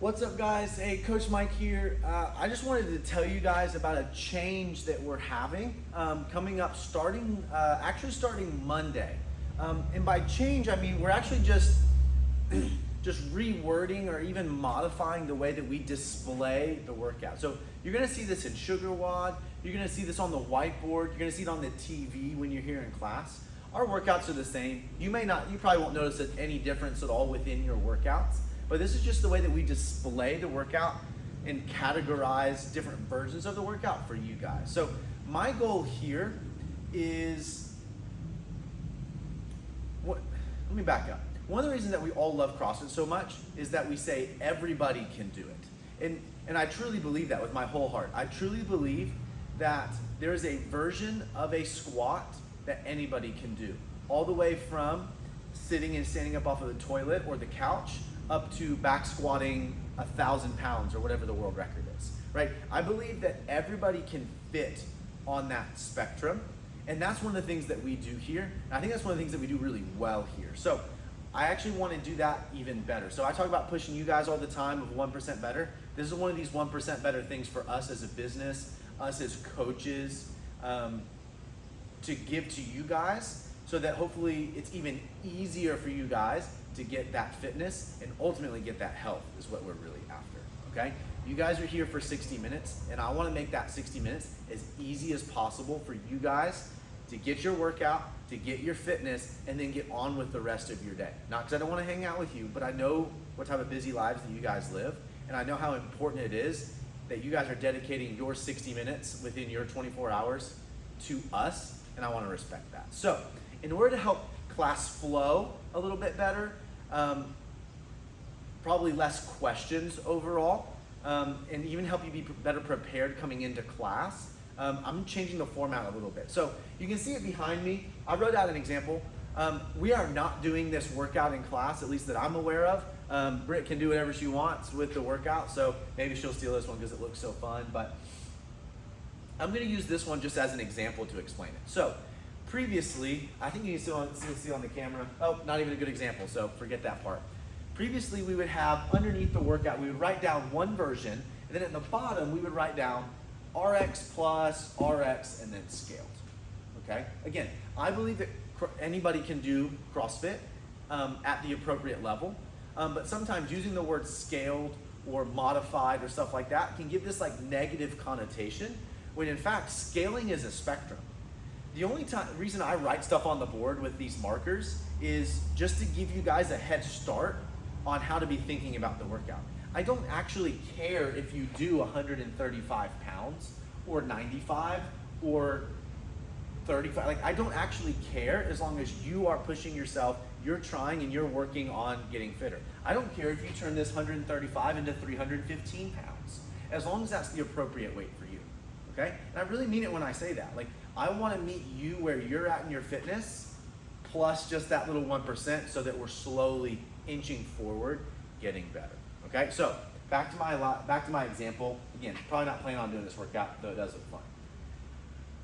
What's up, guys? Hey, Coach Mike here. I just wanted to tell you guys about a change that we're having coming up starting Monday. And by change, I mean we're actually just rewording or even modifying the way that we display the workout. So you're gonna see this in Sugar WOD, you're gonna see this on the whiteboard, you're gonna see it on the TV when you're here in class. Our workouts are the same. You probably won't notice any difference at all within your workouts. But this is just the way that we display the workout and categorize different versions of the workout for you guys. So my goal here is, let me back up. One of the reasons that we all love CrossFit so much is that we say everybody can do it. And I truly believe that with my whole heart. I truly believe that there is a version of a squat that anybody can do. All the way from sitting and standing up off of the toilet or the couch up to back squatting 1,000 pounds or whatever the world record is, right? I believe that everybody can fit on that spectrum. And that's one of the things that we do here. And I think that's one of the things that we do really well here. So I actually want to do that even better. So I talk about pushing you guys all the time of 1% better. This is one of these 1% better things for us as a business, us as coaches, to give to you guys so that hopefully it's even easier for you guys to get that fitness and ultimately get that health is what we're really after, okay? You guys are here for 60 minutes and I wanna make that 60 minutes as easy as possible for you guys to get your workout, to get your fitness, and then get on with the rest of your day. Not because I don't wanna hang out with you, but I know what type of busy lives that you guys live, and I know how important it is that you guys are dedicating your 60 minutes within your 24 hours to us, and I wanna respect that. So, in order to help class flow a little bit better, probably less questions overall, and even help you be better prepared coming into class, I'm changing the format a little bit. So you can see it behind me. I wrote out an example. We are not doing this workout in class, at least that I'm aware of. Britt can do whatever she wants with the workout, so maybe she'll steal this one because it looks so fun, but I'm gonna use this one just as an example to explain it. So, previously, I think you can still see on the camera. Oh, not even a good example, so forget that part. Previously, we would have underneath the workout, we would write down one version, and then at the bottom, we would write down RX plus, RX, and then scaled, okay? Again, I believe that anybody can do CrossFit at the appropriate level, but sometimes using the word scaled or modified or stuff like that can give this like negative connotation, when in fact, scaling is a spectrum. The only reason I write stuff on the board with these markers is just to give you guys a head start on how to be thinking about the workout. I don't actually care if you do 135 pounds or 95 or 35. Like, I don't actually care as long as you are pushing yourself, you're trying and you're working on getting fitter. I don't care if you turn this 135 into 315 pounds, as long as that's the appropriate weight for you, okay? And I really mean it when I say that. Like, I want to meet you where you're at in your fitness, plus just that little 1% so that we're slowly inching forward, getting better, okay? So back to my example. Again, probably not planning on doing this workout, though it does look fun.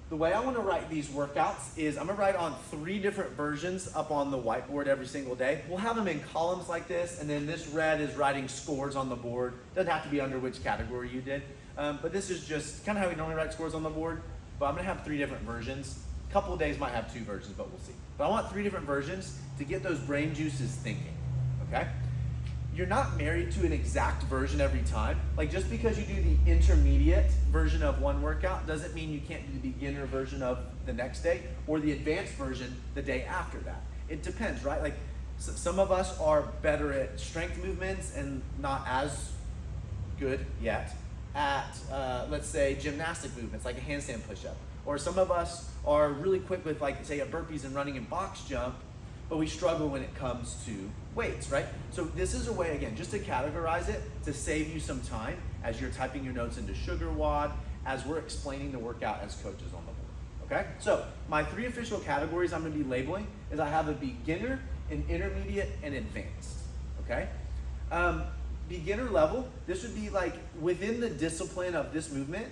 The way I want to write these workouts is I'm going to write on 3 different versions up on the whiteboard every single day. We'll have them in columns like this, and then this red is writing scores on the board. Doesn't have to be under which category you did, but this is just kind of how we normally write scores on the board. But I'm gonna have 3 different versions. A couple of days might have 2 versions, but we'll see. But I want 3 different versions to get those brain juices thinking, okay? You're not married to an exact version every time. Like, just because you do the intermediate version of one workout doesn't mean you can't do the beginner version of the next day or the advanced version the day after that. It depends, right? Like, some of us are better at strength movements and not as good yet at, let's say, gymnastic movements, like a handstand push-up. Or some of us are really quick with, like, say, a burpees and running and box jump, but we struggle when it comes to weights, right? So this is a way, again, just to categorize it, to save you some time as you're typing your notes into Sugar WOD, as we're explaining the workout as coaches on the board, okay? So my 3 official categories I'm gonna be labeling is I have a beginner, an intermediate, and advanced, okay? Beginner level, this would be like within the discipline of this movement,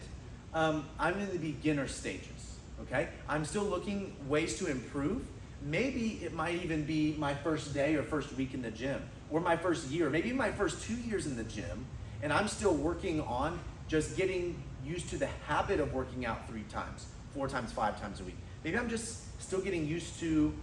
I'm in the beginner stages, okay? I'm still looking ways to improve. Maybe it might even be my first day or first week in the gym, or my first year, maybe my first 2 years in the gym, and I'm still working on just getting used to the habit of working out 3 times, 4 times, 5 times a week. Maybe I'm just still getting used to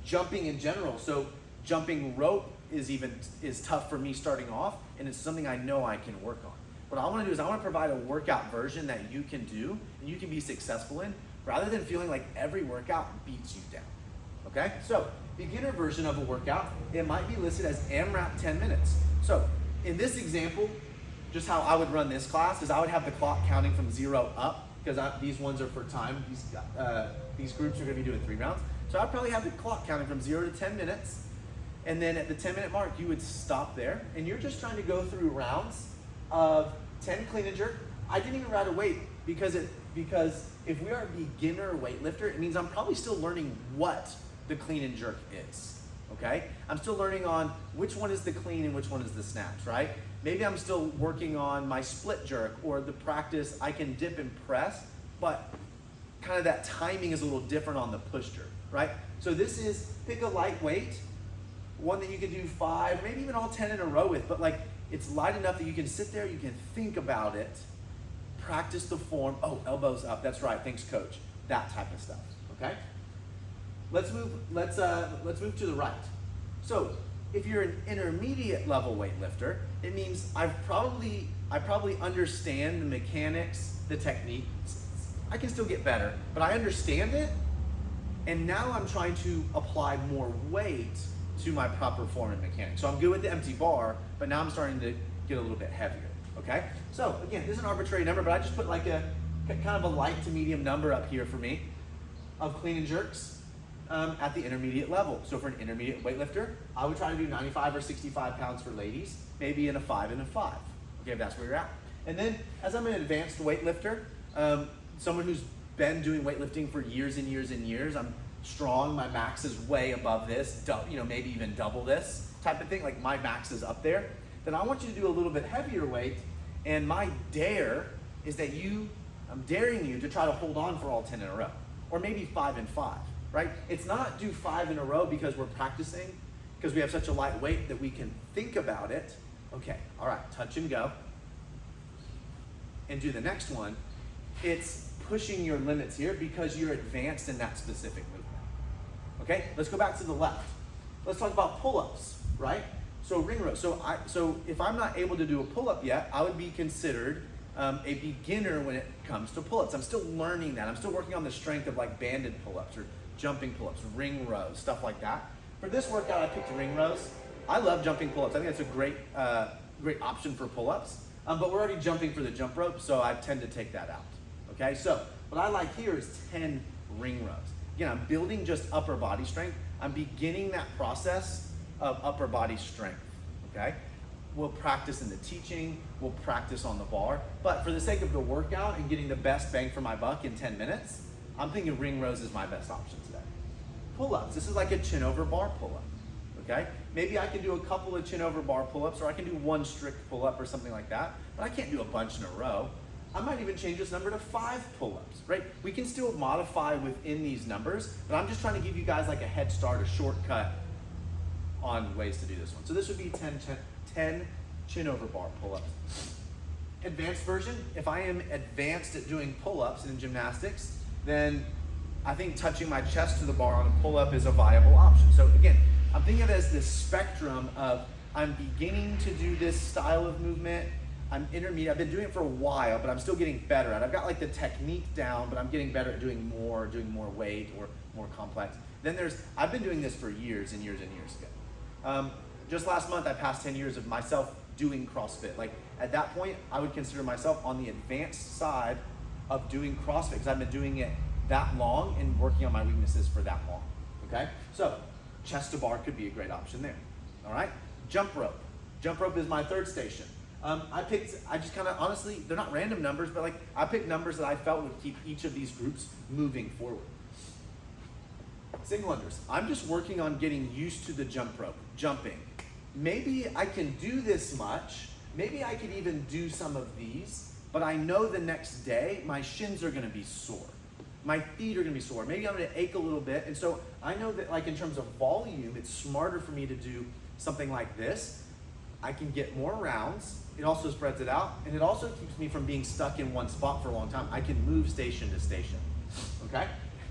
jumping in general. So jumping rope is tough for me starting off, and it's something I know I can work on. What I want to do is I want to provide a workout version that you can do and you can be successful in, rather than feeling like every workout beats you down. Okay? So beginner version of a workout, it might be listed as AMRAP 10 minutes. So in this example, just how I would run this class is I would have the clock counting from 0 up, because these ones are for time. These groups are going to be doing 3 rounds. So I'd probably have the clock counting from 0 to 10 minutes. And then at the 10-minute mark, you would stop there. And you're just trying to go through rounds of 10 clean and jerk. I didn't even write a weight because if we are a beginner weightlifter, it means I'm probably still learning what the clean and jerk is, okay? I'm still learning on which one is the clean and which one is the snatch, right? Maybe I'm still working on my split jerk or the practice I can dip and press, but kind of that timing is a little different on the push jerk, right? So this is, pick a light weight, one that you can do 5, maybe even all 10 in a row with, but like it's light enough that you can sit there, you can think about it, practice the form. Oh, elbows up, that's right, thanks coach. That type of stuff, okay? Let's move to the right. So if you're an intermediate level weightlifter, it means I probably understand the mechanics, the techniques. I can still get better, but I understand it, and now I'm trying to apply more weight to my proper form and mechanics. So I'm good with the empty bar, but now I'm starting to get a little bit heavier, okay? So again, this is an arbitrary number, but I just put like a kind of a light to medium number up here for me of clean and jerks at the intermediate level. So for an intermediate weightlifter, I would try to do 95 or 65 pounds for ladies, maybe in a 5 and a 5, okay, if that's where you're at. And then as I'm an advanced weightlifter, someone who's been doing weightlifting for years and years and years, I'm strong, my max is way above this, maybe even double this type of thing, like my max is up there, then I want you to do a little bit heavier weight, and my dare is that I'm daring you to try to hold on for all 10 in a row, or maybe 5 and 5, right? It's not do 5 in a row because we're practicing, because we have such a light weight that we can think about it. Okay, all right, touch and go, and do the next one. It's pushing your limits here because you're advanced in that specific movement. Okay, let's go back to the left. Let's talk about pull-ups, right? So ring row. So if I'm not able to do a pull-up yet, I would be considered a beginner when it comes to pull-ups. I'm still learning that. I'm still working on the strength of like banded pull-ups or jumping pull-ups, ring rows, stuff like that. For this workout, I picked ring rows. I love jumping pull-ups. I think that's a great option for pull-ups. But we're already jumping for the jump rope, so I tend to take that out. Okay, so what I like here is 10 ring rows. Again, I'm building just upper body strength. I'm beginning that process of upper body strength, okay? We'll practice in the teaching, we'll practice on the bar, but for the sake of the workout and getting the best bang for my buck in 10 minutes, I'm thinking ring rows is my best option today. Pull-ups, this is like a chin over bar pull-up, okay? Maybe I can do a couple of chin over bar pull-ups, or I can do one strict pull-up or something like that, but I can't do a bunch in a row. I might even change this number to 5 pull-ups, right? We can still modify within these numbers, but I'm just trying to give you guys like a head start, a shortcut on ways to do this one. So this would be 10 chin over bar pull-ups. Advanced version, if I am advanced at doing pull-ups in gymnastics, then I think touching my chest to the bar on a pull-up is a viable option. So again, I'm thinking of it as this spectrum of I'm beginning to do this style of movement, I'm intermediate, I've been doing it for a while, but I'm still getting better at it. I've got like the technique down, but I'm getting better at doing more weight or more complex. Then I've been doing this for years and years and years ago. Just last month, I passed 10 years of myself doing CrossFit. Like at that point, I would consider myself on the advanced side of doing CrossFit because I've been doing it that long and working on my weaknesses for that long, okay? So chest to bar could be a great option there, all right? Jump rope. Jump rope is my third station. I just kind of, honestly, they're not random numbers, but like I picked numbers that I felt would keep each of these groups moving forward. Single unders. I'm just working on getting used to the jump rope, jumping. Maybe I can do this much. Maybe I could even do some of these, but I know the next day my shins are gonna be sore. My feet are gonna be sore. Maybe I'm gonna ache a little bit. And so I know that like in terms of volume, it's smarter for me to do something like this, I can get more rounds. It also spreads it out, and it also keeps me from being stuck in one spot for a long time. I can move station to station, okay?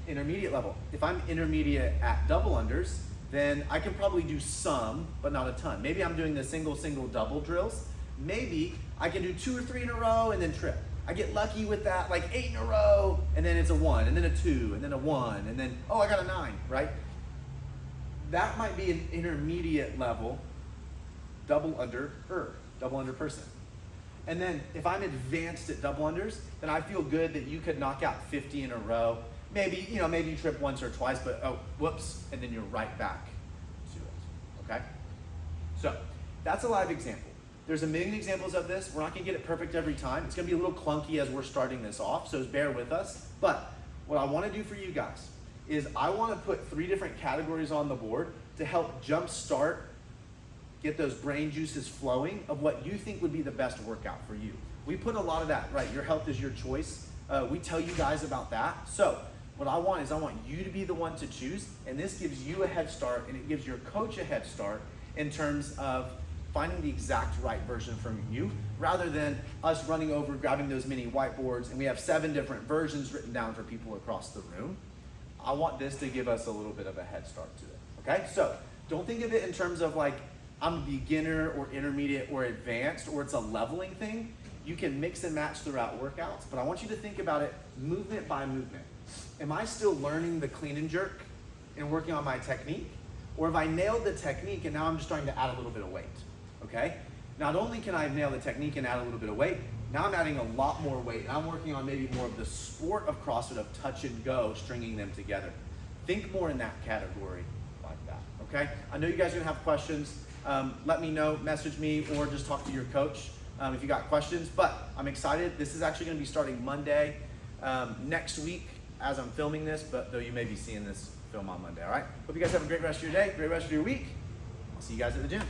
Intermediate level. If I'm intermediate at double unders, then I can probably do some, but not a ton. Maybe I'm doing the single, double drills. Maybe I can do 2 or 3 in a row and then trip. I get lucky with that, like 8 in a row, and then it's a 1, and then a 2, and then a 1, and then, oh, I got a 9, right? That might be an intermediate level double under person. And then if I'm advanced at double unders, then I feel good that you could knock out 50 in a row. Maybe, maybe you trip once or twice, but oh, whoops, and then you're right back to it, okay? So that's a live example. There's a million examples of this. We're not gonna get it perfect every time. It's gonna be a little clunky as we're starting this off, so bear with us. But what I wanna do for you guys is I wanna put 3 different categories on the board to help jumpstart, get those brain juices flowing of what you think would be the best workout for you. We put a lot of that, right? Your health is your choice. We tell you guys about that. So what I want is I want you to be the one to choose, and this gives you a head start, and it gives your coach a head start in terms of finding the exact right version from you, rather than us running over, grabbing those mini whiteboards, and we have 7 different versions written down for people across the room. I want this to give us a little bit of a head start to it, okay? So don't think of it in terms of like, I'm a beginner or intermediate or advanced, or it's a leveling thing. You can mix and match throughout workouts, but I want you to think about it movement by movement. Am I still learning the clean and jerk and working on my technique? Or have I nailed the technique and now I'm just starting to add a little bit of weight, okay? Not only can I nail the technique and add a little bit of weight, now I'm adding a lot more weight. I'm working on maybe more of the sport of CrossFit of touch and go, stringing them together. Think more in that category like that, okay? I know you guys are gonna have questions. Let me know, message me, or just talk to your coach if you got questions. But I'm excited. This is actually going to be starting Monday next week as I'm filming this, but though you may be seeing this film on Monday, all right? Hope you guys have a great rest of your day, great rest of your week. I'll see you guys at the gym.